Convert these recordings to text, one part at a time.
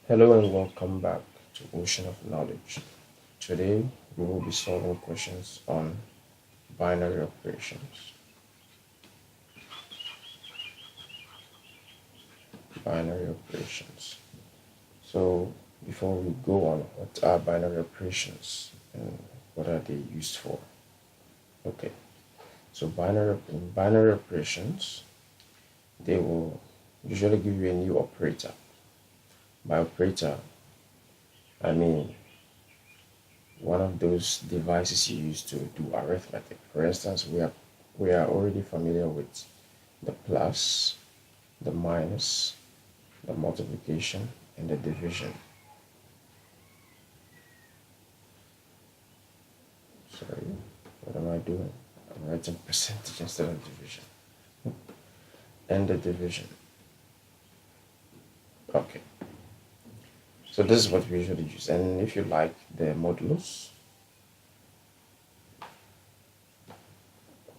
Hello and welcome back to Ocean of Knowledge. Today we will be solving questions on binary operations. Binary operations. So before we go on, what are binary operations and what are they used for? Okay, so in binary operations, they will usually give you a new operator. By operator, I mean one of those devices you use to do arithmetic. For instance, we are already familiar with the plus, the minus, the multiplication, and the division. Sorry, what am I doing? I'm writing percentage instead of division. And the division. Okay. So this is what we usually use. And if you like the modulus,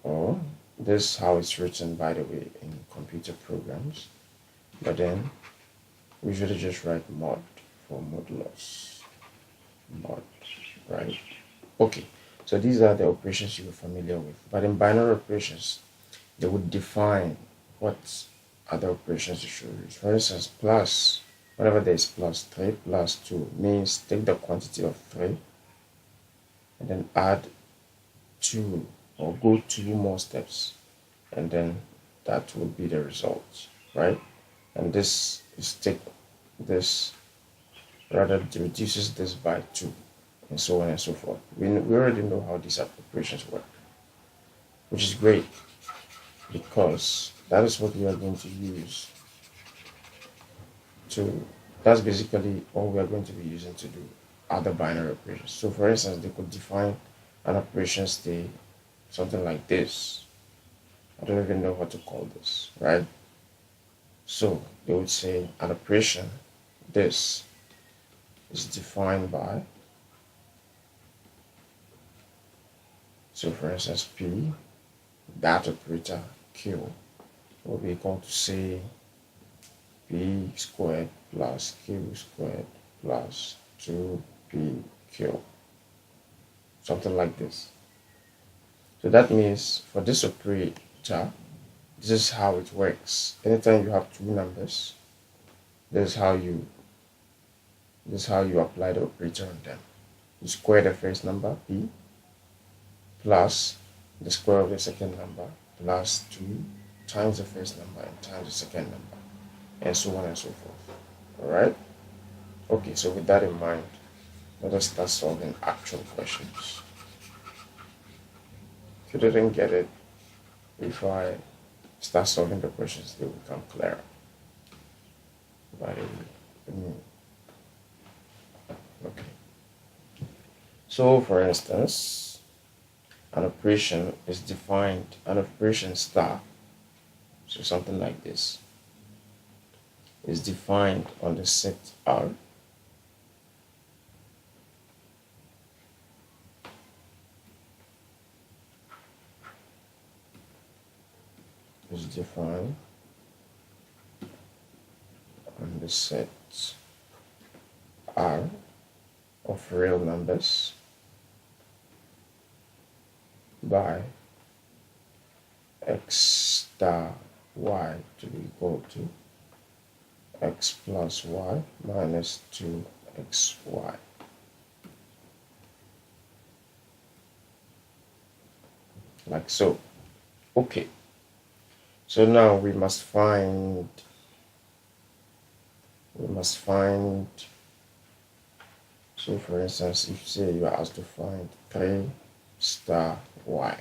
or this is how it's written, by the way, in computer programs. But then we usually just write mod for modulus. Mod, right? Okay, so these are the operations you're familiar with. But in binary operations, they would define what other operations you should use. For instance, plus, whenever there is plus 3 plus 2 means take the quantity of 3 and then add 2 or go 2 more steps, and then that will be the result, right? And this is take this, rather reduces this by 2, and so on and so forth. We already know how these operations work, which is great because that is what we are going to use to, that's basically all we are going to be using to do other binary operations. So for instance, they could define an operation state, something like this. I don't even know what to call this, right? So they would say an operation, this is defined by, so for instance, P, that operator Q will be equal to, say, P squared plus Q squared plus 2PQ, something like this. So that means for this operator, this is how it works. Anytime you have two numbers, this is how you apply the operator on them. You square the first number, P, plus the square of the second number, plus 2 times the first number and times the second number, and so on and so forth. Alright? Okay, so with that in mind, let us start solving actual questions. If you didn't get it, if I start solving the questions, they will become clearer. Okay. So for instance, an operation is defined, an operation star, so something like this, is defined on the set R is defined on the set R of real numbers by x star y to be equal to x plus y minus 2xy. Like so. Okay. So now we must find, so for instance, if say you are asked to find 3 star y,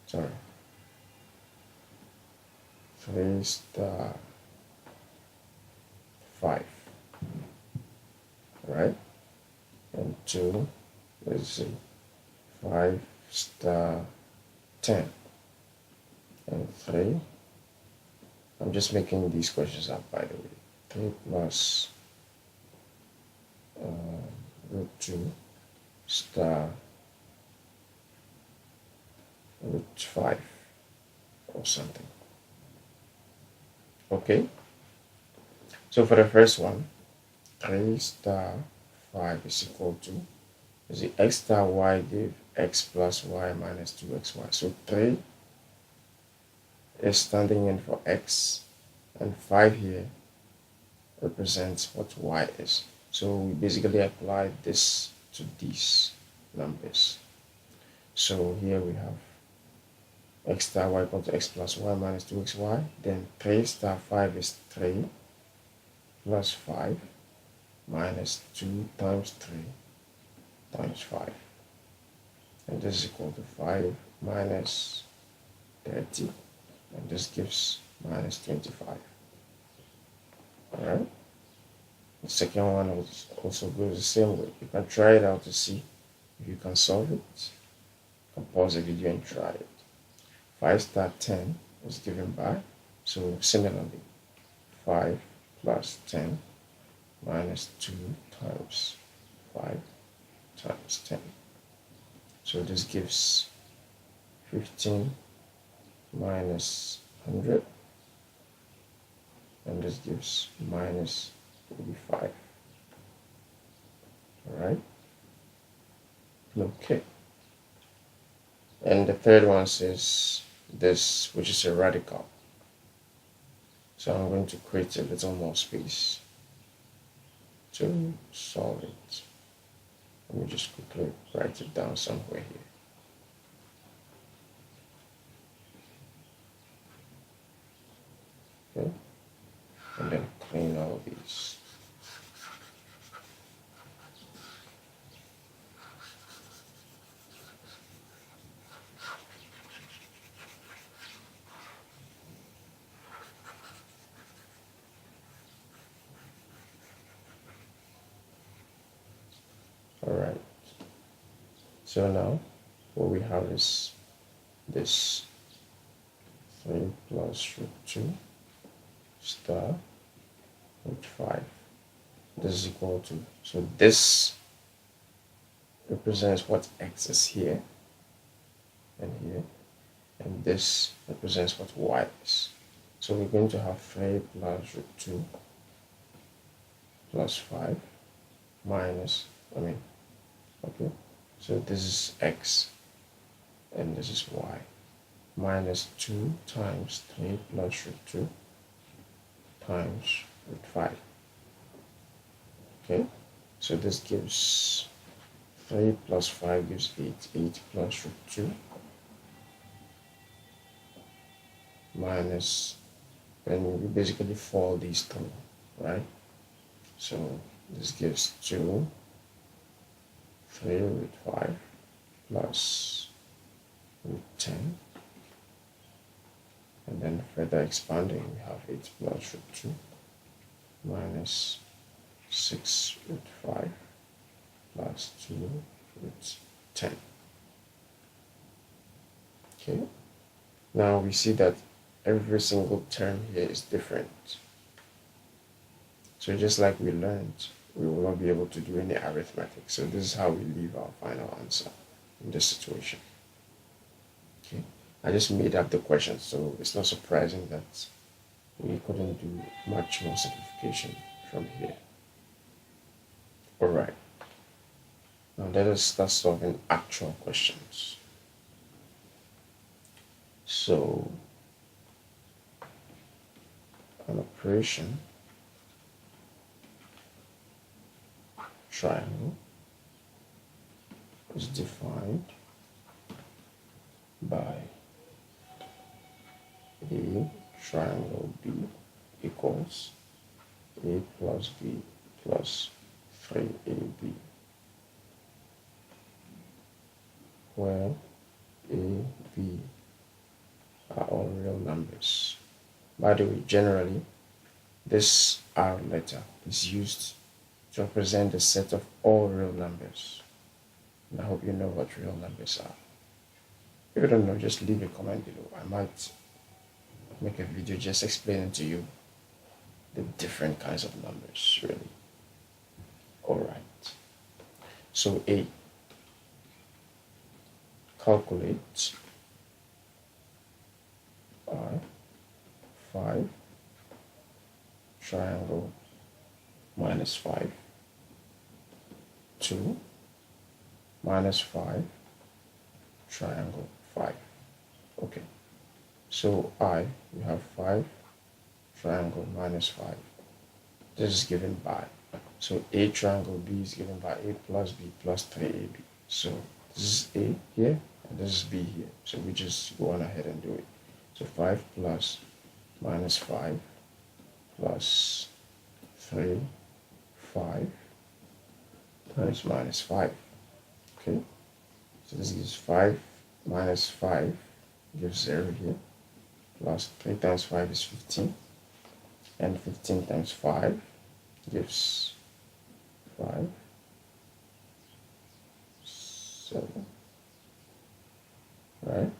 sorry, 3 star 5, right? And 2, let's see, 5 star 10, and 3, I'm just making these questions up, by the way, 3 plus root 2 star root 5 or something. Okay, So for the first one, 3 star 5 is equal to, is the x star y give x plus y minus 2xy. So 3 is standing in for x, and 5 here represents what y is. So we basically apply this to these numbers. So here we have x star y equal to x plus y minus 2xy. Then 3 star 5 is 3 plus 5 minus 2 times 3 times 5. And this is equal to 5 minus 30. And this gives minus 25. Alright? The second one also goes the same way. You can try it out to see if you can solve it. You can pause the video and try it. 5 star 10 is given by, so similarly, 5 plus 10 minus 2 times 5 times 10. So this gives 15 minus 100, and this gives minus 85. Alright? Okay. And the third one says this, which is a radical. So I'm going to create a little more space to solve it. Let me just quickly write it down somewhere here. Okay. And then clean all these. Alright. So now what we have is this 3 plus root 2 star root 5. This is equal to, so this represents what x is here and here, and this represents what y is. So we're going to have 3 plus root 2 plus 5 minus, okay, so this is x and this is y, minus 2 times 3 plus root 2 times root 5. Okay, so this gives 3 plus 5 gives 8, 8 plus root 2 minus, then we basically fold these through, right? So this gives 2, 3 root 5 plus root 10, and then further expanding we have 8 plus root 2 minus 6 root 5 plus 2 root 10. Okay, now we see that every single term here is different. So just like we learned, we will not be able to do any arithmetic. So this is how we leave our final answer in this situation. Okay, I just made up the question, so it's not surprising that we couldn't do much more simplification from here. Alright, now let us start solving actual questions. So an operation triangle is defined by A triangle B equals A plus B plus 3AB, where A, B are all real numbers. By the way, generally, this R letter is used to represent the set of all real numbers. And I hope you know what real numbers are. If you don't know, just leave a comment below. I might make a video just explaining to you the different kinds of numbers, really. Alright. So A, calculate R5 triangle minus 5, 2 minus 5, triangle 5. Okay, so we have 5, triangle minus 5. This is given by, so A triangle B is given by A plus B plus 3AB. So this is A here, and this is B here. So we just go on ahead and do it. So 5 plus minus 5 plus 3, 5 times minus 5. Okay, so this is 5 minus 5 gives 0 here, plus 3 times 5 is 15, and 15 times 5 gives 5, 7, right?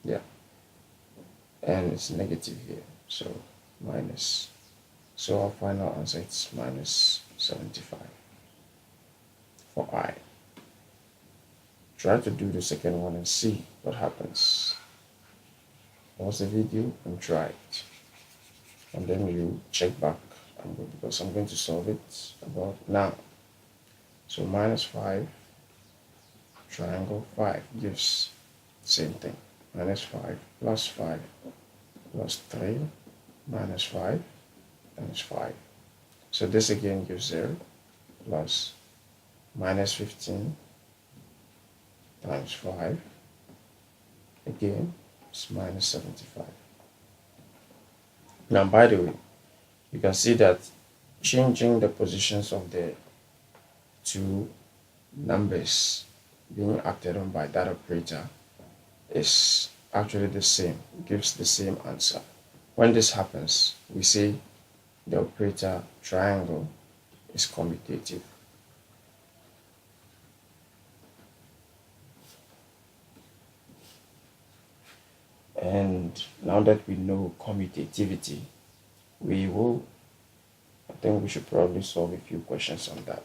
Yeah, and it's negative here, so minus. So our final answer is minus 75 for I. Try to do the second one and see what happens. Pause the video and try it, and then you check back because I'm going to solve it about now. So minus 5 triangle 5 gives the same thing, minus 5 plus 5 plus 3 minus 5 times 5. So this again gives 0 plus minus 15 times 5 again is minus 75. Now, by the way, you can see that changing the positions of the two numbers being acted on by that operator is actually the same, gives the same answer. When this happens, we say the operator triangle is commutative. And now that we know commutativity, I think we should probably solve a few questions on that.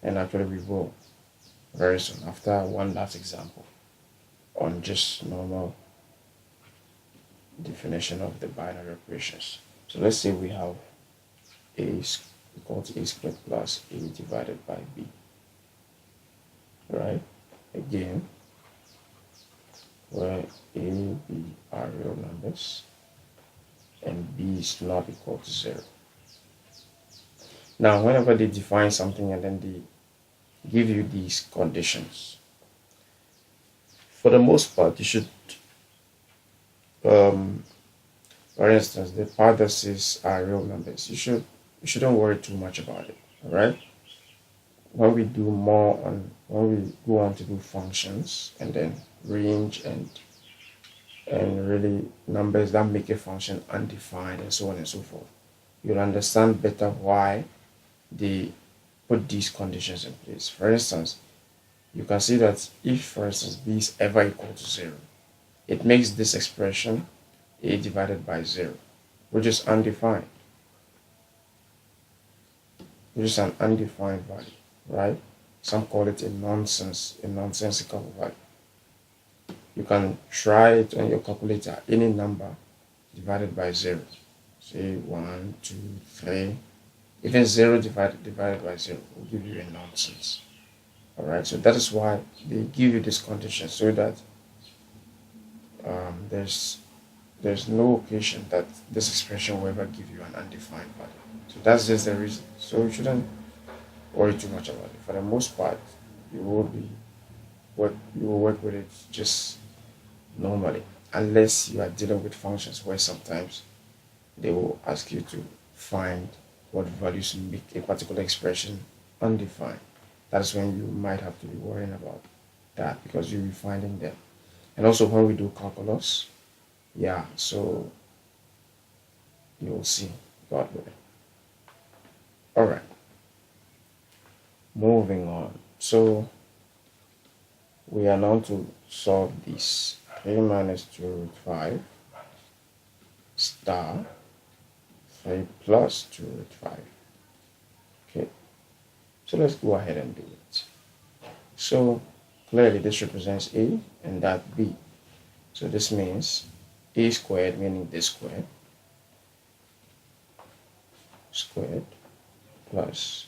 And actually we will very soon after one last example on just normal definition of the binary operations. So let's say we have A equal to A squared plus A divided by B. Right? Again, where A, B are real numbers and B is not equal to 0. Now, whenever they define something and then they give you these conditions, for the most part, you should, for instance, the part that says are real numbers, you shouldn't worry too much about it. All right. When we go on to do functions and then range and really numbers that make a function undefined and so on and so forth, you'll understand better why they put these conditions in place. For instance, you can see that if, for instance, b is ever equal to 0, it makes this expression a divided by 0, which is undefined, which is an undefined value, right? Some call it a nonsensical value. You can try it on your calculator, any number divided by 0. Say 1, 2, 3. Even 0 divided by 0 will give you a nonsense. Alright, so that is why they give you this condition, so that there's no occasion that this expression will ever give you an undefined value. So that's just the reason. So you shouldn't worry too much about it. For the most part, you will work with it just normally, unless you are dealing with functions where sometimes they will ask you to find what values make a particular expression undefined. That's when you might have to be worrying about that, because you'll be finding them. And also when we do calculus, yeah, so you'll see, God willing. Alright, moving on. So we are now to solve this 3 minus 2 root 5 star 3 plus 2 root 5. Okay, so let's go ahead and do it. So clearly this represents A and that B. So this means A squared, meaning this squared, squared plus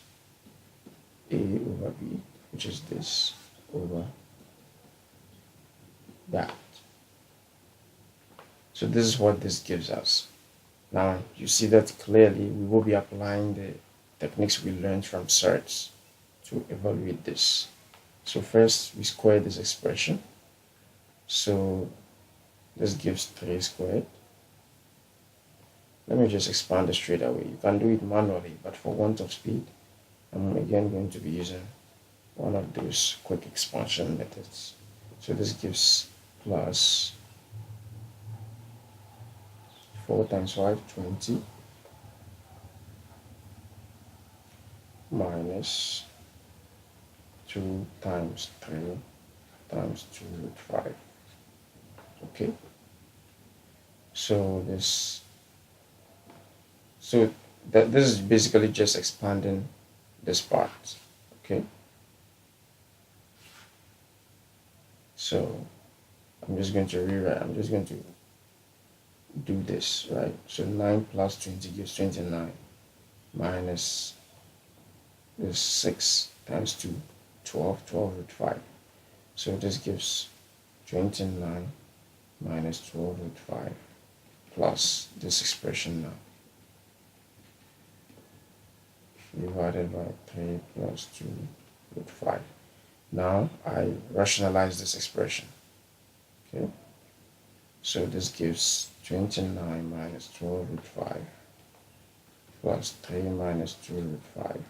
a over b, which is this, over that. So this is what this gives us. Now you see that clearly we will be applying the techniques we learned from search to evaluate this. So first we square this expression. So this gives 3 squared. Let me just expand this straight away. You can do it manually, but for want of speed, I'm again going to be using one of those quick expansion methods. So this gives plus 4 times 5, 20, minus 2 times 3 times 2 root 5. Okay. So this is basically just expanding this part. Okay. So I'm just going to rewrite. I'm just going to do this, right? So 9 plus 20 gives 29, minus this 6 times 2, 12, 12 root 5. So this gives 29 minus 12 root 5 plus this expression now, divided by 3 plus 2 root 5. Now I rationalize this expression. Okay. So this gives 29 minus 12 root 5 plus 3 minus 2 root 5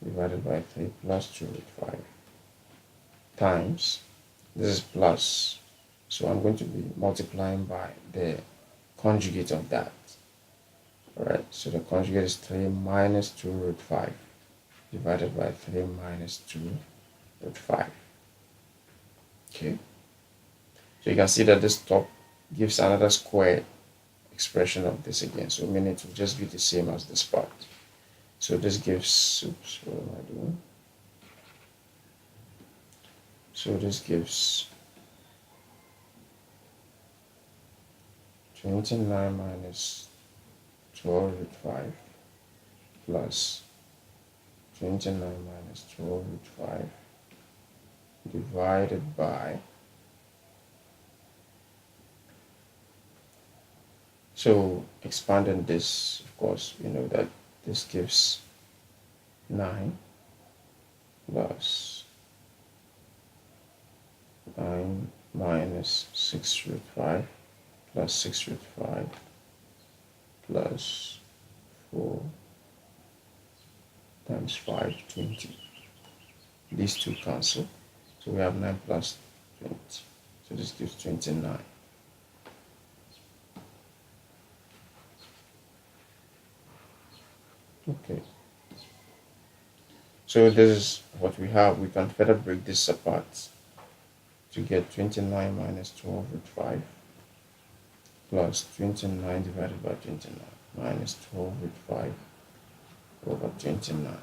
divided by 3 plus 2 root 5 times, this is plus, so I'm going to be multiplying by the conjugate of that. Alright, so the conjugate is 3 minus 2 root 5 divided by 3 minus 2 root 5. Okay, so you can see that this top gives another square expression of this again, so meaning it will just be the same as this part. So this gives, oops, what am I doing? So this gives 29 minus 12 root 5 plus 29 minus 12 root 5 divided by, so expanding this, of course, we know that this gives 9 plus 9 minus 6 root 5 plus 6 root 5 plus 4 times 5, 20. These two cancel. So we have 9 plus 20. So this gives 29. Okay. So this is what we have. We can further break this apart to get 29 minus 12 root 5 plus 29 divided by 29 minus 12 root 5 over 29.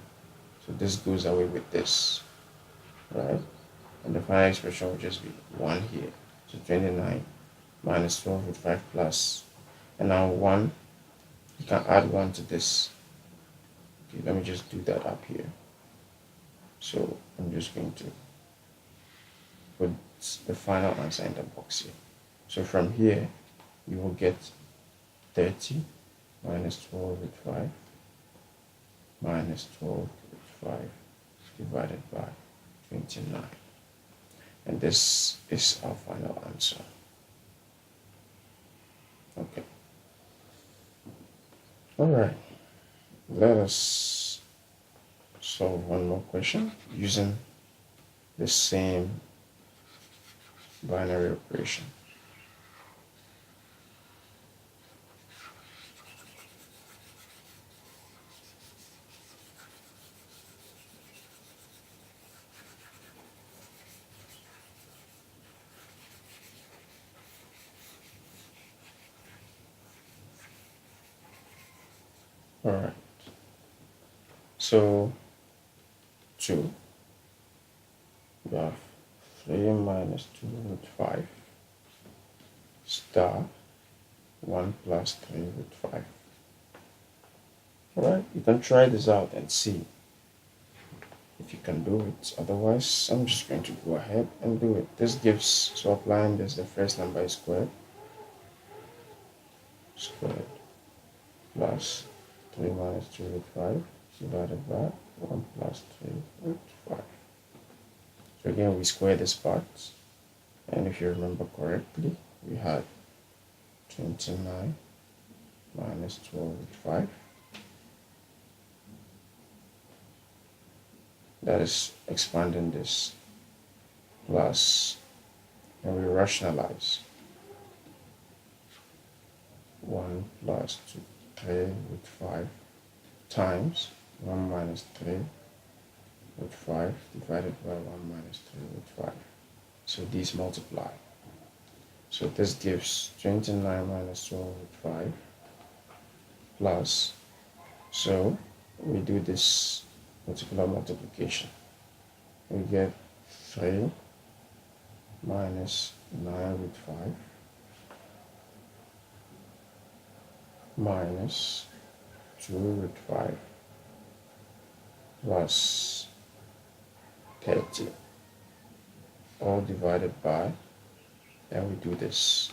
So this goes away with this, right? And the final expression will just be 1 here. So 29 minus 12 root 5 plus, and now 1, you can add 1 to this. Okay, let me just do that up here. So I'm just going to put the final answer in the box here. So from here, you will get 30 minus 12 root 5 minus 12 root 5 divided by 29. And this is our final answer. Okay. All right. Let us solve one more question using the same binary operation. All right. So 2, we have 3 minus 2 root 5 star 1 plus 3 root 5. Alright, you can try this out and see if you can do it. Otherwise, I'm just going to go ahead and do it. This gives, so applying this, the first number is squared plus 3 minus 2 root 5 divided by 1 plus 3 root 5. So again, we square this part, and if you remember correctly, we had 29 minus 12 root 5. That is expanding this plus, and we rationalize 1 plus 2, 3 root 5 times 1 minus 3 root 5 divided by 1 minus 3 root 5. So these multiply. So this gives 29 minus 12 root 5 plus, so we do this particular multiplication. We get 3 minus 9 root 5 minus 2 root 5 plus 30, all divided by, and we do this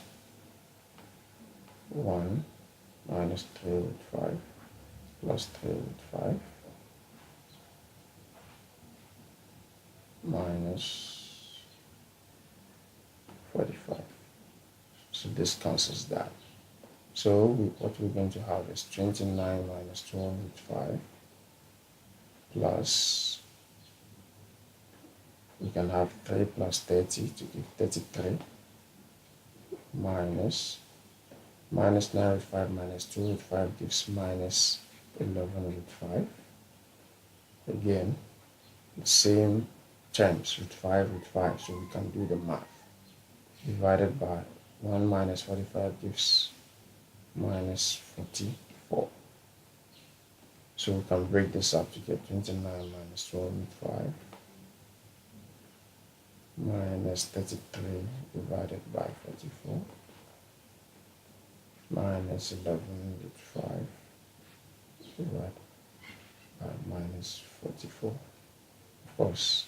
1 minus 3 root 5 plus 3 root 5 minus 45. So this cancels that. So what we're going to have is 29 minus 12 root 5 plus, we can have 3 plus 30 to give 33 minus 9 root 5 minus 2 root 5 gives minus 11 root 5. Again, the same terms, root 5, so we can do the math. Divided by 1 minus 45 gives minus 44. So we can break this up to get 29 minus 12 root 5 minus 33 divided by 44 minus 11 root 5 divided by minus 44. Of course,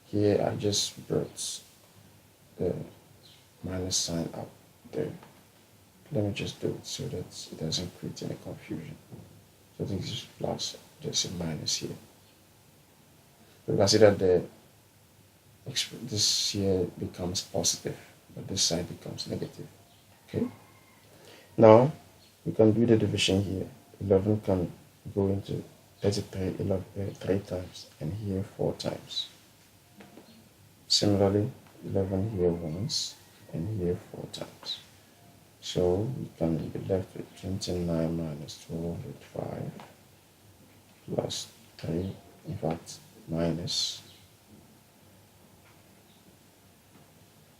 here I just brought the minus sign up there. Let me just do it so that it doesn't create any confusion. So this is plus, just a minus here. So you can see that this here becomes positive, but this side becomes negative. Okay. Now we can do the division here. 11 can go into 33 3 times, and here 4 times. Similarly, 11 here once, and here 4 times. So we can be left with 29 minus 12 root 5 plus 3, in fact, minus,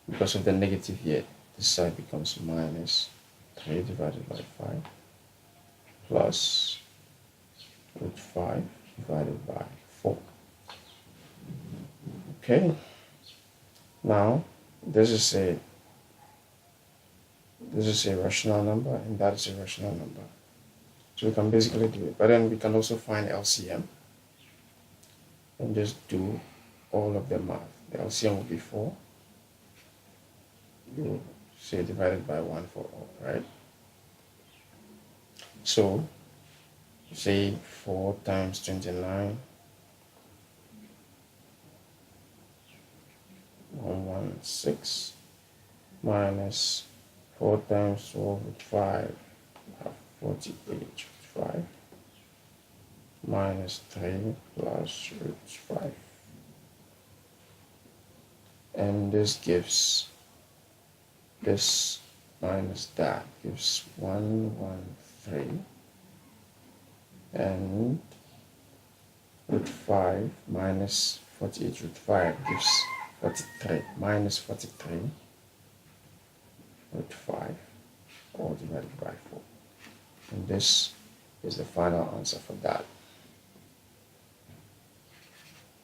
because of the negative here, this side becomes minus 3 divided by 5 plus root 5 divided by 4. Okay. Now, this is a rational number, and that is a rational number. So we can basically do it. But then we can also find LCM and just do all of the math. The LCM will be 4. You say divided by 1 for all, right? So say 4 times 29, 116 minus 4 times 12 root 5, have 48 root 5 minus 3 plus root 5. And this gives, this minus that gives 113, and root 5 minus 48 root 5 gives 43, minus 43 root 5, all divided by 4. And this is the final answer for that.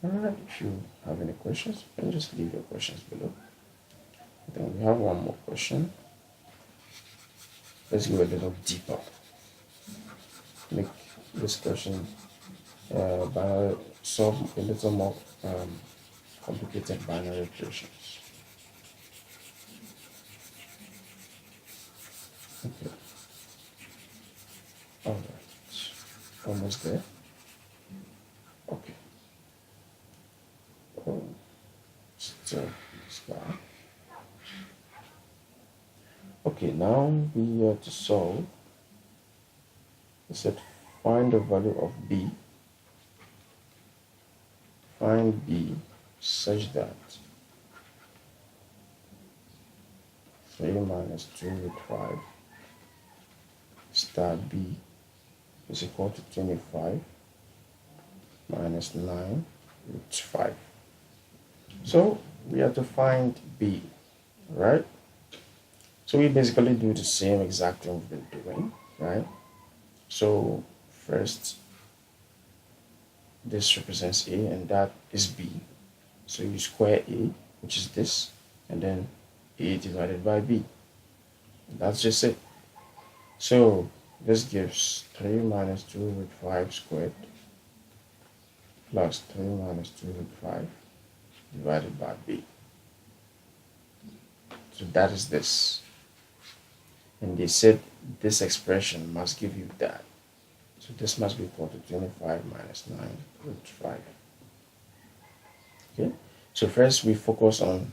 Alright, if you have any questions, you can just leave your questions below. Then we have one more question. Let's go a little deeper. make this question binary, solve a little more complicated binary operations. Okay. All right. Almost there. Okay. Oh, still this guy. Okay, now we have to solve. We said find the value of b. Find b such that 3 minus 2 root 5 star b is equal to 25 minus 9 root 5. So we have to find b, right? So we basically do the same exact thing we've been doing, right? So first, this represents a and that is b. So you square a, which is this, and then a divided by b. That's just it. So this gives 3 minus 2 root 5 squared plus 3 minus 2 root 5 divided by b. So that is this. And they said this expression must give you that. So this must be equal to 25 minus 9 root 5. Okay, so first we focus on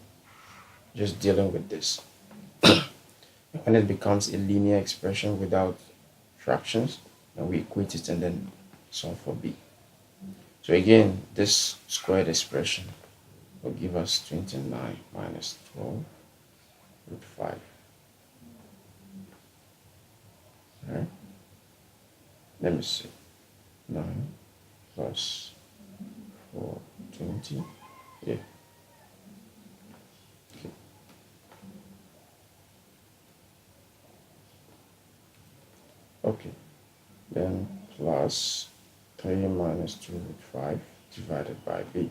just dealing with this. When it becomes a linear expression without fractions, then we equate it and then solve for b. So again, this squared expression will give us 29 minus 12 root 5. Right? Let me see. 9 plus 4, 20. Yeah. Okay. Okay. Then plus 3 minus 2 root 5 divided by b.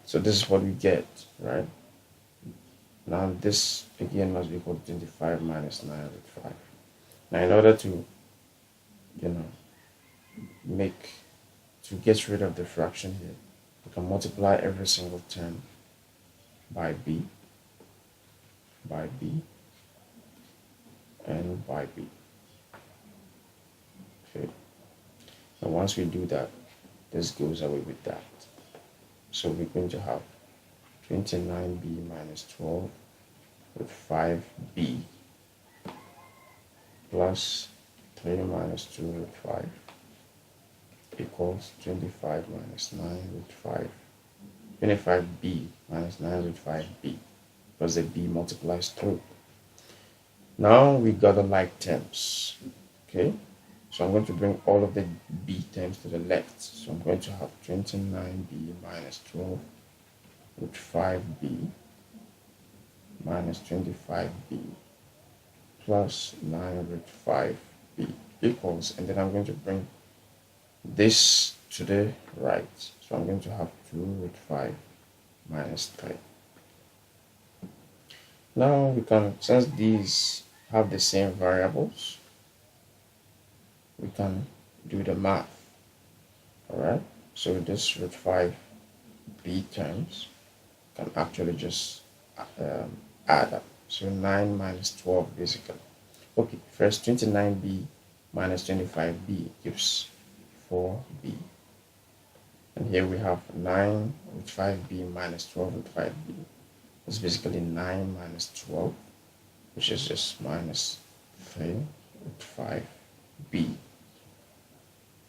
So this is what we get, right? Now this again must be equal to 25 minus 9 root 5. Now in order to, get rid of the fraction here, we can multiply every single term by b, and by b. Okay. And once we do that, this goes away with that. So we're going to have 29b minus 12 with 5b plus 3 minus 2 root 5 equals 25 minus 9 root 5. 25b minus 9 root 5b, because the b multiplies through. Now we got the like terms. Okay, so I'm going to bring all of the b terms to the left. So I'm going to have 29b minus 12 root 5b minus 25b plus 9 root 5b equals, and then I'm going to bring this to the right. So I'm going to have 2 root 5 minus 3. Now we can, since these have the same variables, we can do the math. Alright, so this root 5b terms can actually just add up. So 9 minus 12 basically. Okay, first 29b minus 25b gives 4b. And here we have 9 root 5b minus 12 root 5b. It's basically 9 minus 12, which is just minus 3 root 5b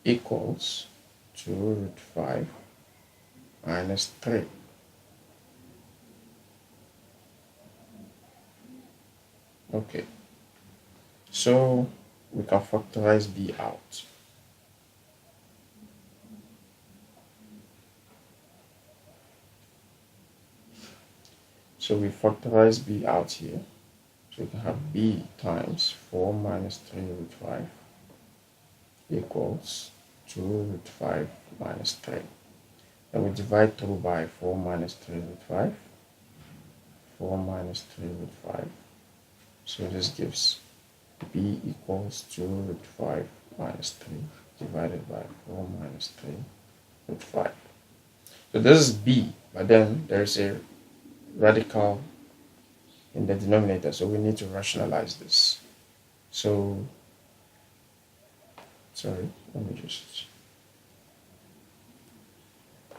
equals 2 root 5 minus 3. Okay, so we can factorize b out. So we factorize b out here. So we can have b times 4 minus 3 root 5 equals 2 root 5 minus 3. Then we divide through by 4 minus 3 root 5. 4 minus 3 root 5. So this gives b equals 2 root 5 minus 3 divided by 4 minus 3 root 5. So this is b, but then there's a radical in the denominator, so we need to rationalize this. So, sorry, let me just...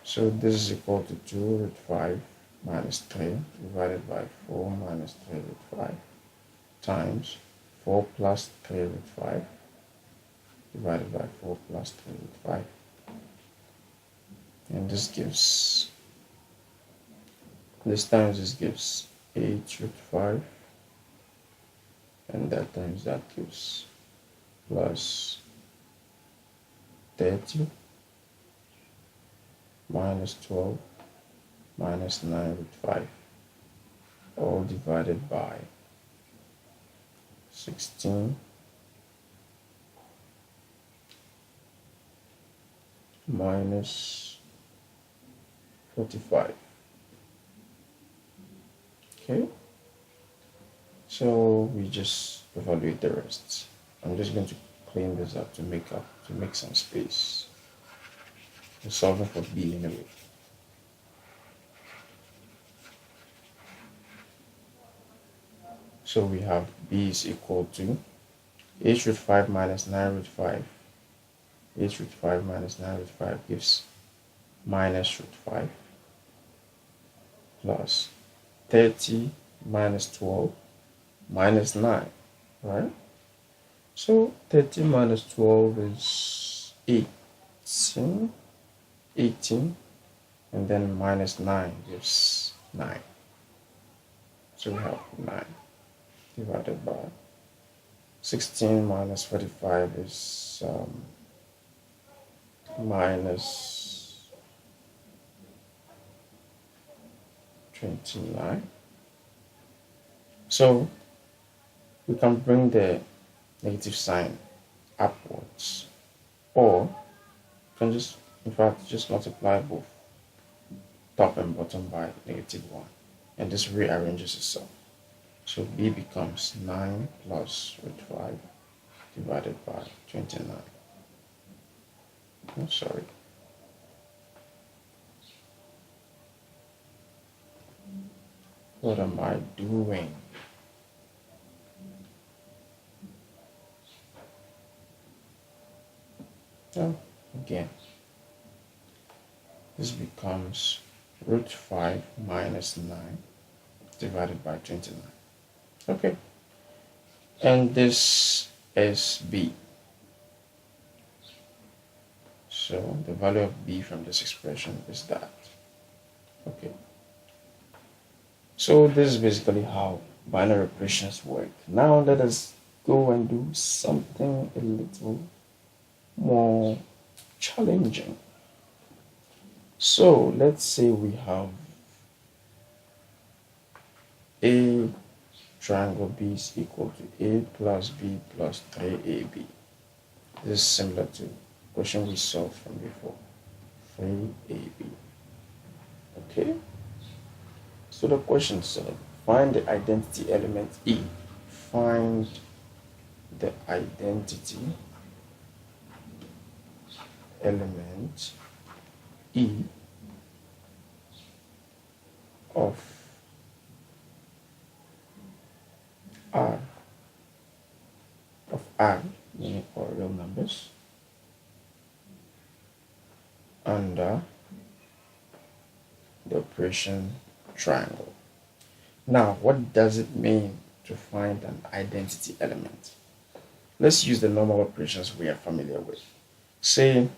So this is equal to 2 root 5 minus 3 divided by 4 minus 3 root 5 times 4 plus 3 root 5 divided by 4 plus 3 root 5. And this gives, this times this gives 8 root 5, and that times that gives plus 30 minus 12 minus 9 root 5, all divided by 16 minus 45. Okay, so we just evaluate the rest. I'm just going to clean this up to make some space. We're solving for b anyway. So we have b is equal to 8 root 5 minus 9 root 5. 8 root 5 minus 9 root 5 gives minus root 5 plus 30 minus 12 minus 9, right? So 30 minus 12 is 18, and then minus 9 gives 9. So we have 9 divided by 16 minus 45 is minus 29. So we can bring the negative sign upwards, or you can just, in fact, just multiply both top and bottom by -1, and this rearranges itself. So b becomes 9 plus root 5 divided by 29. I'm sorry. What am I doing? Oh, again. This becomes root 5 minus 9 divided by 29. Okay. And this is b. So the value of b from this expression is that. Okay. So this is basically how binary operations work. Now let us go and do something a little more challenging. So let's say we have a triangle B is equal to A plus B plus 3AB. This is similar to the question we solved from before, 3AB. Okay, so the question said, find the identity element E. Find the identity element E of R, meaning all real numbers, under the operation triangle. Now, what does it mean to find an identity element? Let's use the normal operations we are familiar with. Say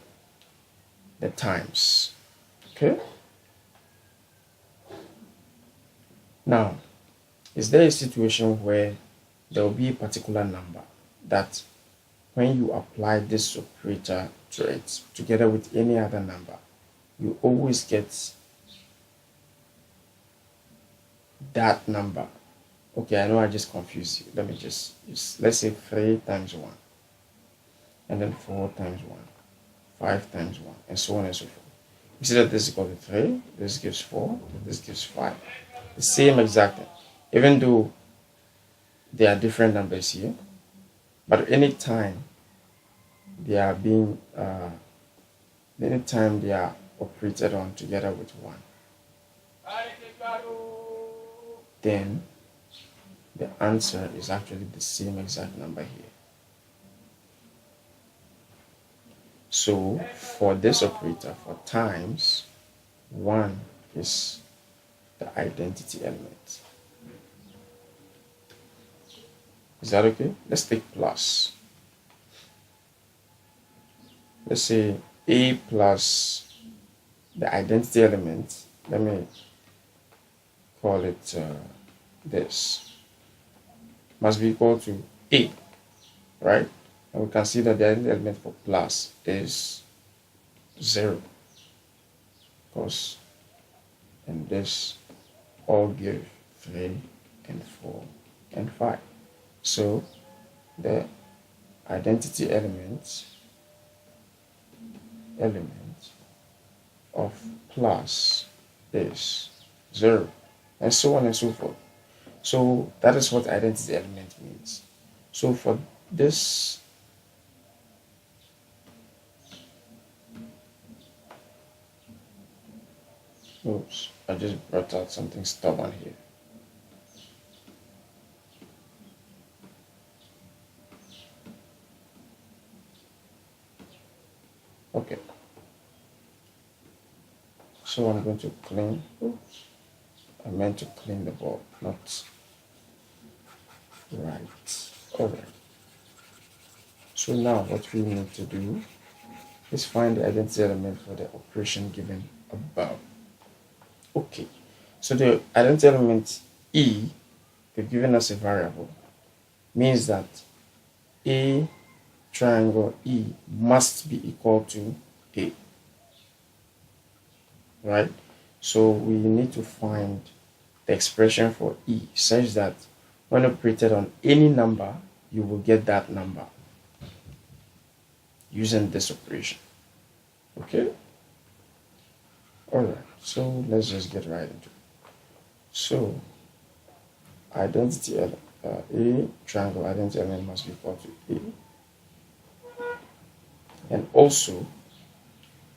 the times. Okay? Now, is there a situation where there will be a particular number that when you apply this operator to it together with any other number, you always get that number? Okay, I know I just confused you. Let me just let's say 3 times 1, and then 4 times 1, 5 times 1, and so on and so forth. You see that this is equal to 3, this gives 4, this gives 5. The same exact thing. Even though there are different numbers here, But anytime they are being anytime they are operated on together with 1, then the answer is actually the same exact number here. So for this operator, for times, 1 is the identity element. Is that okay? Let's take plus. Let's say a plus the identity element. Let me call it this. Must be equal to a, right? And we can see that the identity element for plus is 0. Because and this all give 3 and 4 and 5. So the identity element of plus is 0, and so on and so forth. So that is what identity element means. So for this oops, I just brought out something stubborn here. Okay. So I'm going to clean. Oops. I meant to clean the board, not right. Alright. So now what we need to do is find the identity element for the operation given above. Okay. So the identity element E, they've given us a variable, means that A triangle E must be equal to A. Right? So we need to find the expression for E such that when operated on any number, you will get that number using this operation. Okay? Alright, so let's just get right into it. So identity element, A triangle identity element must be equal to A. And also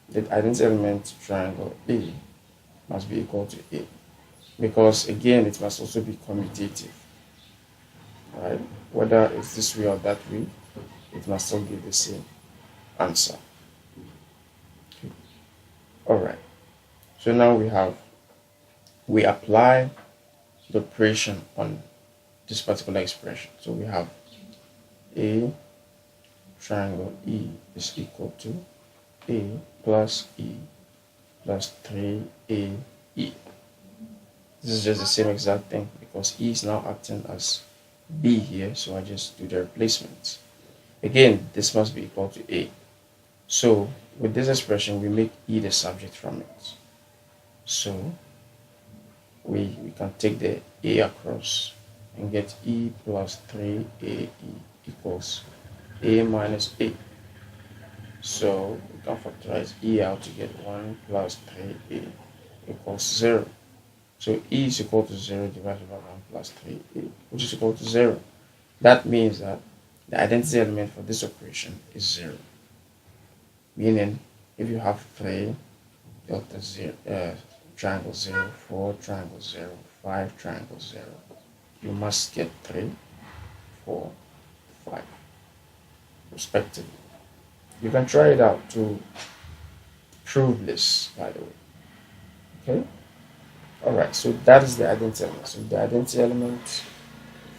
the identity element triangle A must be equal to A, because again it must also be commutative, right? Whether it's this way or that way, it must still give the same answer. Okay. All right, so now we apply the operation on this particular expression. So we have A triangle E is equal to A plus E plus 3AE. This is just the same exact thing because E is now acting as B here, so I just do the replacements. Again, this must be equal to A. So with this expression, we make E the subject from it. So we can take the A across and get E plus 3AE equals A minus A. So we can factorize E out to get 1 plus 3A equals 0. So E is equal to 0 divided by 1 plus 3A, which is equal to 0. That means that the identity element for this operation is 0. Meaning, if you have 3 delta 0, triangle 0, 4 triangle 0, 5 triangle 0, you must get 3, 4, 5, respectively. You can try it out to prove this, by the way. Okay? Alright, so that is the identity element. So the identity element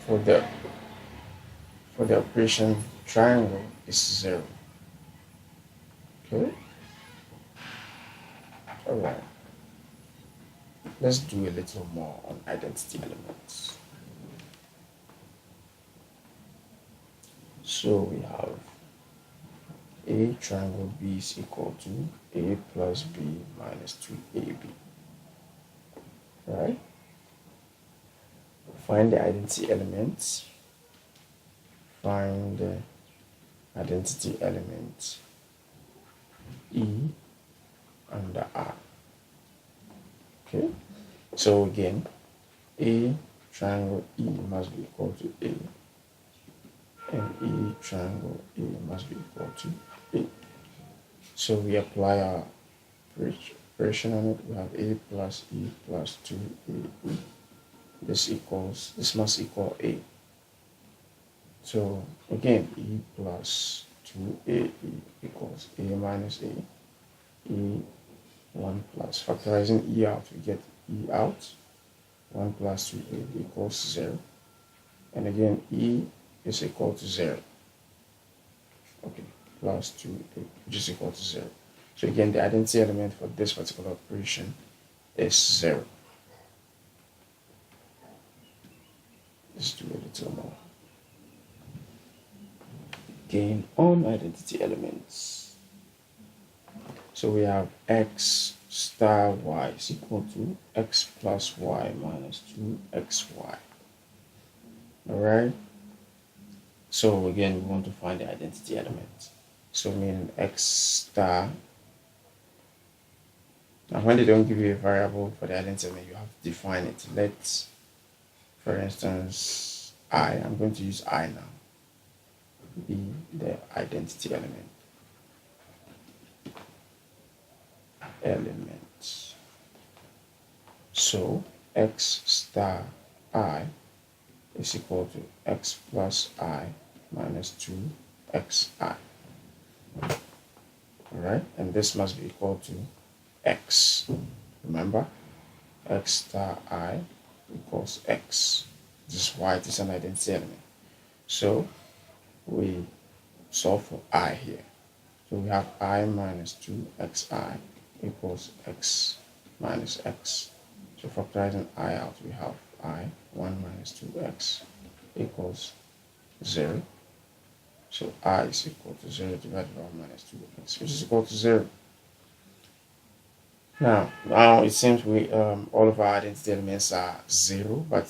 for the operation triangle is 0. Okay? Alright. Let's do a little more on identity elements. So we have A triangle B is equal to A plus B minus 2AB. Right? Find the identity elements. Find the identity element E under R. Okay? So again, A triangle E must be equal to A. and E triangle A must be equal to A. So we apply our operation on it. We have A plus E plus 2AE. This must equal A. So again, E plus 2AE equals A minus A. E 1 plus, factorizing E out, we get E out. 1 plus 2A equals 0. And again, E is equal to 0. Okay, plus 2A, which is equal to 0. So again, the identity element for this particular operation is 0. Let's do a little more. Again, on identity elements. So we have x star y is equal to x plus y minus 2xy. Alright? So again, we want to find the identity element. So meaning x star. Now when they don't give you a variable for the identity element, you have to define it. Let's, for instance, I'm going to use I now, be the identity element. So x star I is equal to x plus I minus 2xi. Alright, and this must be equal to x. Remember, x star I equals x. This is why it is an identity element. So we solve for I here. So we have I minus 2xi equals x minus x. So factorizing I out, we have I 1 minus 2x equals 0. So I is equal to 0 divided by minus 2x, which is equal to 0. Now it seems we all of our identity elements are 0, but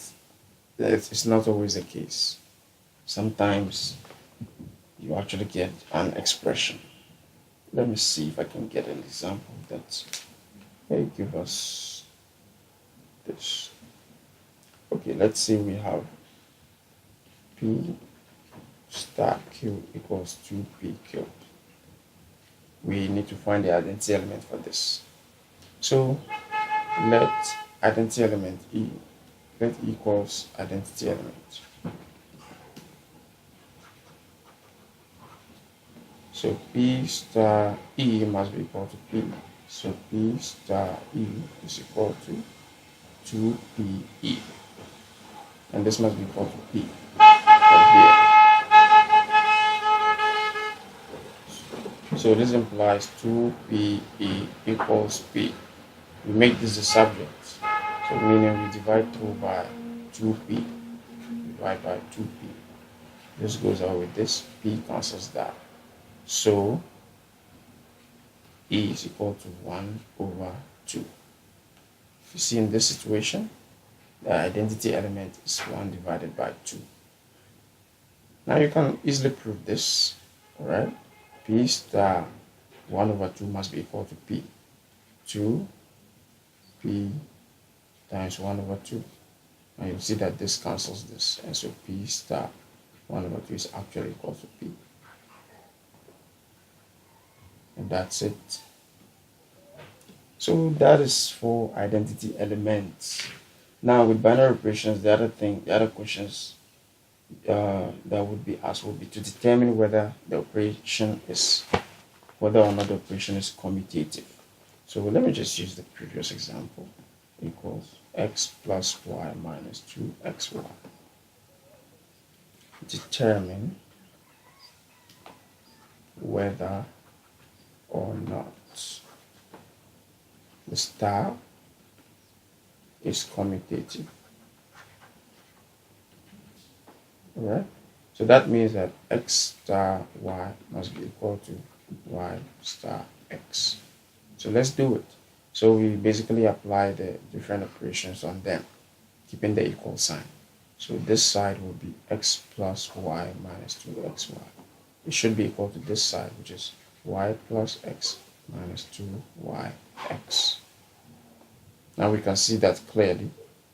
it's not always the case. Sometimes you actually get an expression. Let me see if I can get an example that may give us this. Okay, let's say we have P star Q equals 2P cubed. We need to find the identity element for this. So let identity element E, let E equals identity element. So P star E must be equal to P. So P star E is equal to 2PE. And this must be equal to P from here. So this implies 2PE equals P. We make this the subject. So meaning we divide through by 2P. Divide by 2P. This goes out with this. P cancels that. So E is equal to 1 over 2. You see in this situation, the identity element is 1 divided by 2. Now you can easily prove this, alright? P star 1 over 2 must be equal to P. 2P times 1 over 2. Now you'll see that this cancels this, and so P star 1 over 2 is actually equal to P. And that's it. So that is for identity elements. Now with binary operations, the other questions that would be asked would be to determine whether or not the operation is commutative. So let me just use the previous example. Equals x plus y minus 2xy. Determine whether or not the star is commutative. Alright? So that means that x star y must be equal to y star x. So let's do it. So we basically apply the different operations on them, keeping the equal sign. So this side will be x plus y minus 2xy. It should be equal to this side, which is y plus x minus 2yx. Now we can see that clearly.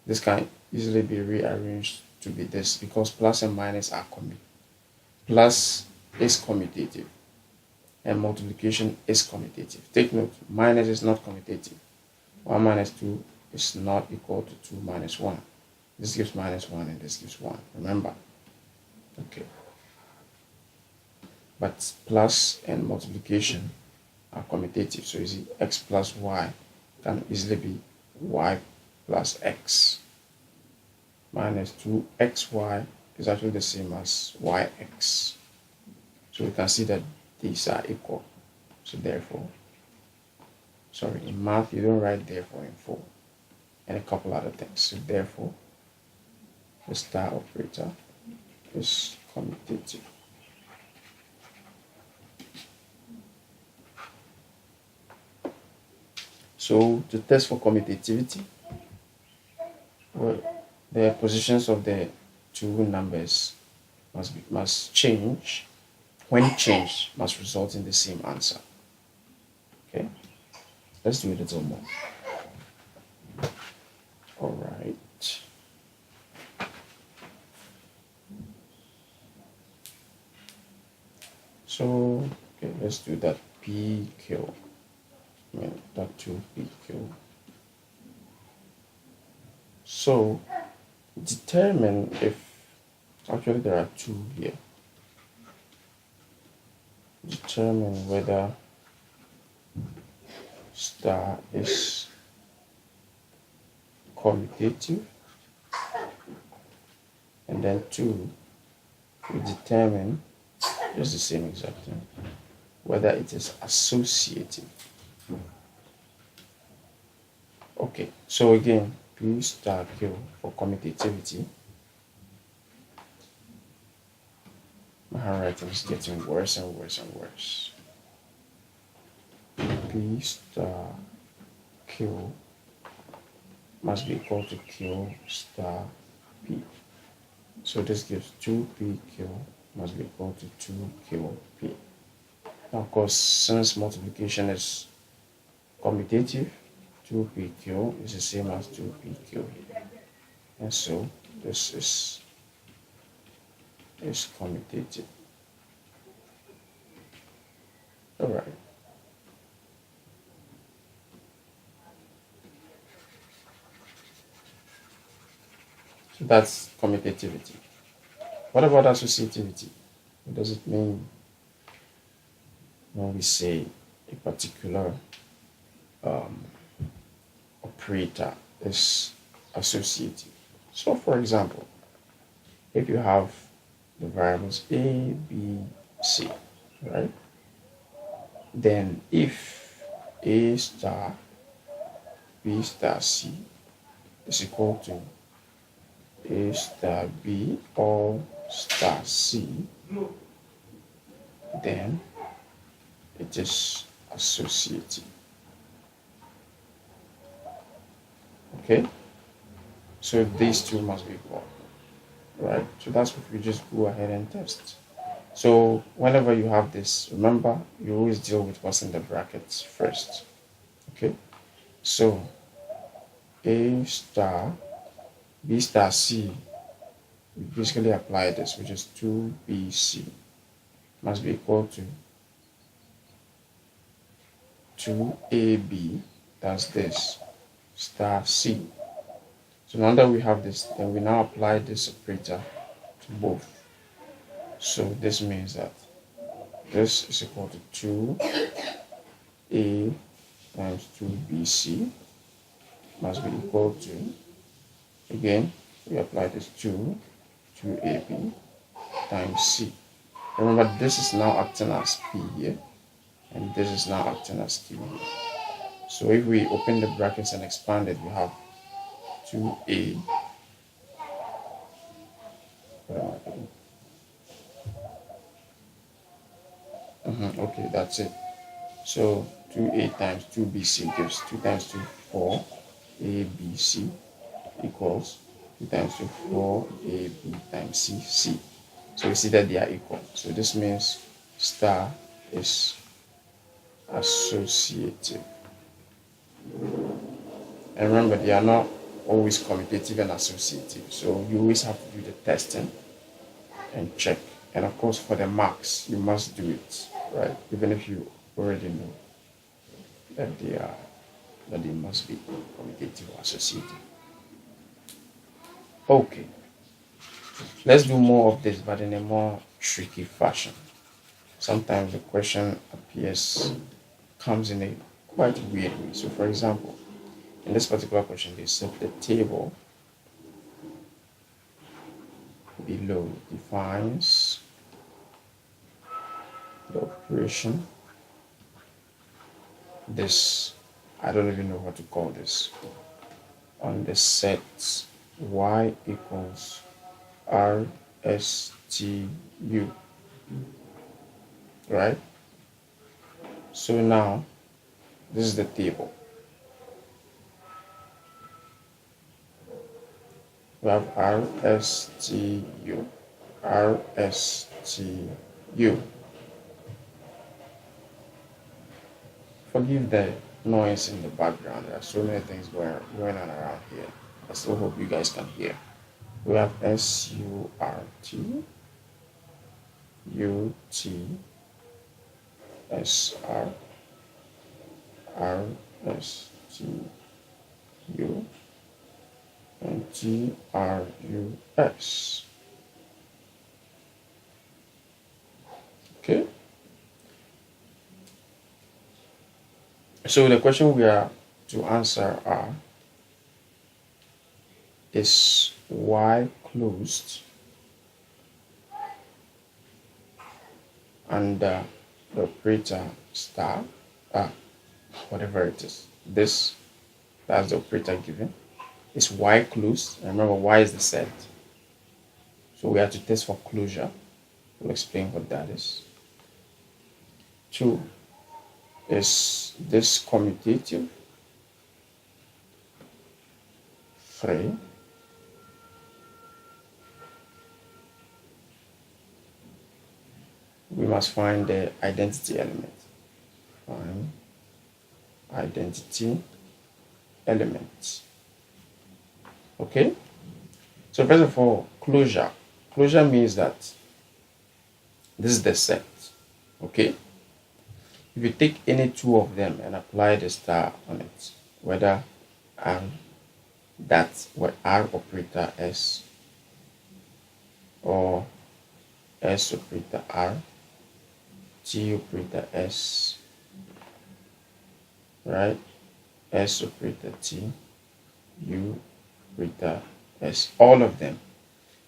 This can easily be rearranged to be this because plus and minus are plus is commutative and multiplication is commutative. Take note, minus is not commutative. 1 minus 2 is not equal to 2 minus 1. This gives minus 1 and this gives 1. Remember. Okay. But plus and multiplication are commutative. So you see x plus y can easily be y plus x. Minus 2xy is actually the same as yx. So we can see that these are equal. So therefore, sorry, in math you don't write therefore in full, and a couple other things. So therefore, the star operator is commutative. So to test for commutativity, well, the positions of the two numbers must change. When changed, must result in the same answer. Okay, let's do a little more. All right. So, okay, let's do that PQ. That 2PQ. So, determine if, actually there are two here. Determine whether star is commutative, and then 2, we determine just the same exact thing, whether it is associative. Okay, so again, P star Q for commutativity. My handwriting is getting worse and worse and worse. P star Q must be equal to Q star P. So this gives 2PQ must be equal to 2QP. Now, of course, since multiplication is commutative, 2PQ is the same as 2PQ here. And so this is commutative. All right. So that's commutativity. What about associativity? What does it mean when we say a particular operator is associative? So, for example, if you have the variables A, B, C, right? Then if A star B star C is equal to A star B or star C, then it is associative. Okay, so these two must be equal, right? So that's what we just go ahead and test. So whenever you have this, remember you always deal with what's in the brackets first. Okay, so A star B star C, we basically apply this, which is 2BC must be equal to 2AB, that's this, star C. So now that we have this, then we now apply this operator to both. So this means that this is equal to 2A times 2BC must be equal to, again, we apply this 2AB times C. Remember, this is now acting as P here, and this is now acting as Q here. So if we open the brackets and expand it, we have 2A. Okay, that's it. So 2A times 2BC gives 2 times 2, 4, ABC equals 2 times 2, 4AB times C. So we see that they are equal. So this means star is associative. And remember, they are not always commutative and associative. So you always have to do the testing and check And of course, for the marks, you must do it, right? Even if you already know that they must be commutative or associative. Okay, let's do more of this, but in a more tricky fashion. Sometimes the question comes in a quite weird way. So, for example, in this particular question, they said the table below defines the operation. This, I don't even know what to call this, on the set y equals r s t u, right? So now this is the table. We have r s t u, r s t u. Forgive the noise in the background. There are so many things going on around here. I still hope you guys can hear. We have SURT, UT, SR, RSTU, and GRUS. Okay. So the question we are to answer is y closed under the operator star, whatever it is. That's the operator given. Is y closed. And remember, y is the set. So we have to test for closure. We'll explain what that is. 2, is this commutative? 3, we must find the identity element. Find identity element. Okay? So first of all, closure. Closure means that this is the set. Okay? If you take any two of them and apply the star on it, whether that's what R operator S or S operator R, T operator S, right? S operator T, U operator S, all of them,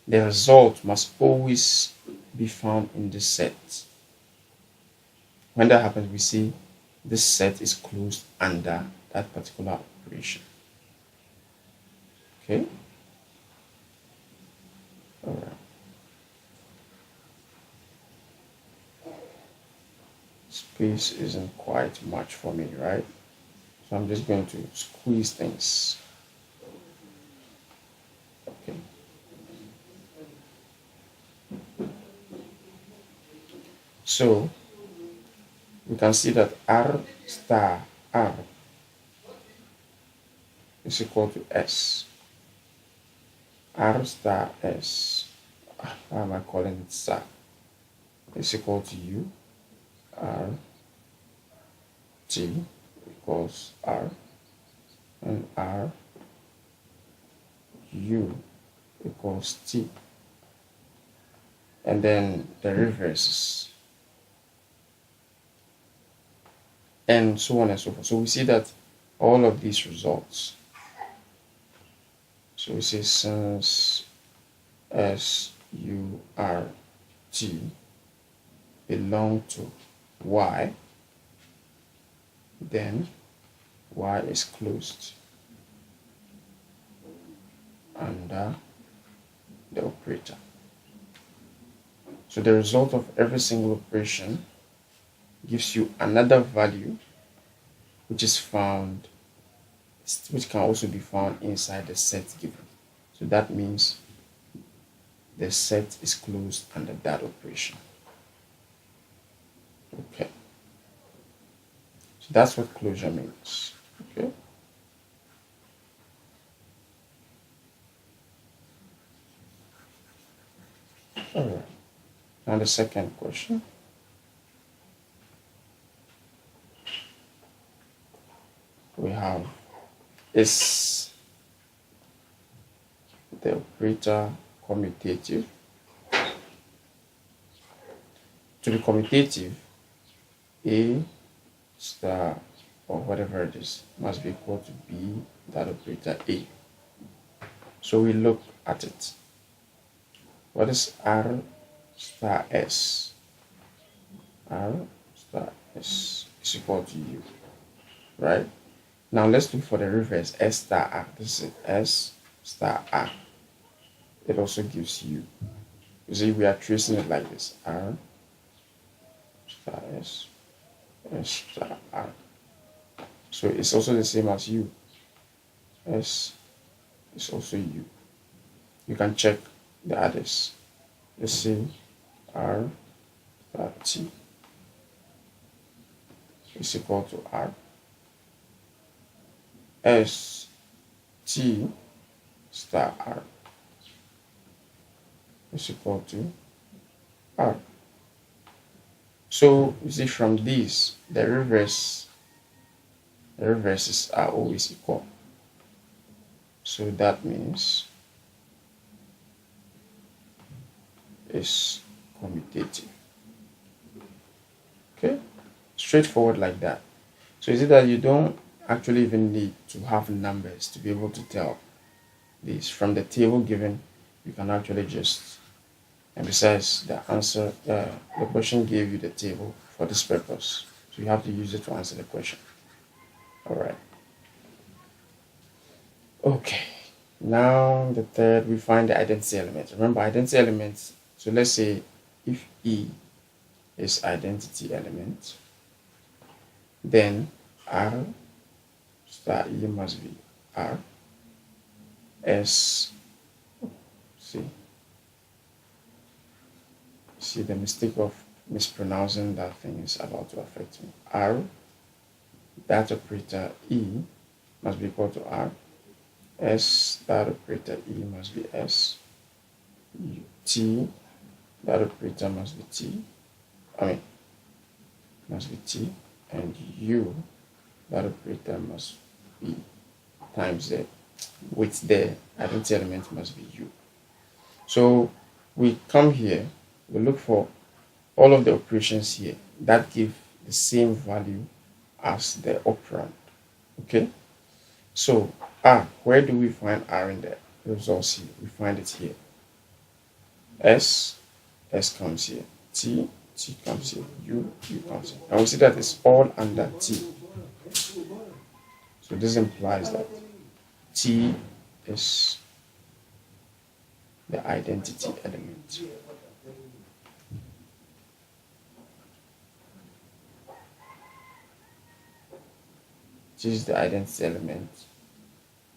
the result must always be found in the set. When that happens, we see this set is closed under that particular operation. Okay? All right. Space isn't quite much for me, right? So I'm just going to squeeze things. Okay. So we can see that R star R is equal to S. R star S, how am I calling it star? Is equal to U. R T equals R, and R U equals T. And then the reverses, and so on and so forth. So we see that all of these results, so we say since SURT belong to Y, then Y is closed under the operator. So the result of every single operation gives you another value which is found, which can also be found inside the set given. So that means the set is closed under that operation. Okay. So that's what closure means. Okay. All right. Now the second question. We have, is the operator commutative? To be commutative, A star or whatever it is must be equal to B, that operator A. So we look at it. What is R star S? R star S is equal to U, right? Now let's look for the reverse, S star R. This is S star R. It also gives U. You see, we are tracing it like this. R star S, S star R. So it's also the same as U. S is also U. You can check the others. Let's see, R star T is equal to R. S T star R is equal to R. So you see, from these, the reverses are always equal. So that means it's commutative. Okay, straightforward like that. So is it that you don't actually even need to have numbers to be able to tell this from the table given? You can actually just, and besides, the answer, the question gave you the table for this purpose, so you have to use it to answer the question. All right. Okay. Now the third, we find the identity element. Remember, identity elements. So let's say if E is identity element, then R star E must be R. S, see the mistake of mispronouncing that thing is about to affect me. R, that operator E must be equal to R. S, that operator E must be S. T, that operator must be T. Must be T. And U, that operator must be times Z. With the identity element must be U. So we come here, we look for all of the operations here that give the same value as the operand. Okay, so R, where do we find R in the results here? We find it here. S comes here. T comes here. U comes here. And we see that it's all under T. So this implies that T is the identity element. This is the identity element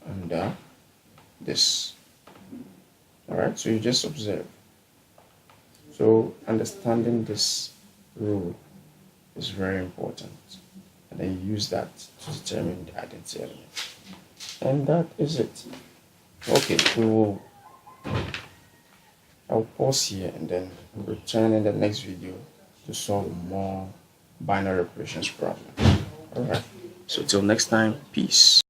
under this. All right, so you just observe. So understanding this rule is very important, and then you use that to determine the identity element. And that is it. Okay, I'll pause here and then return in the next video to solve more binary operations problems. All right, so till next time, peace.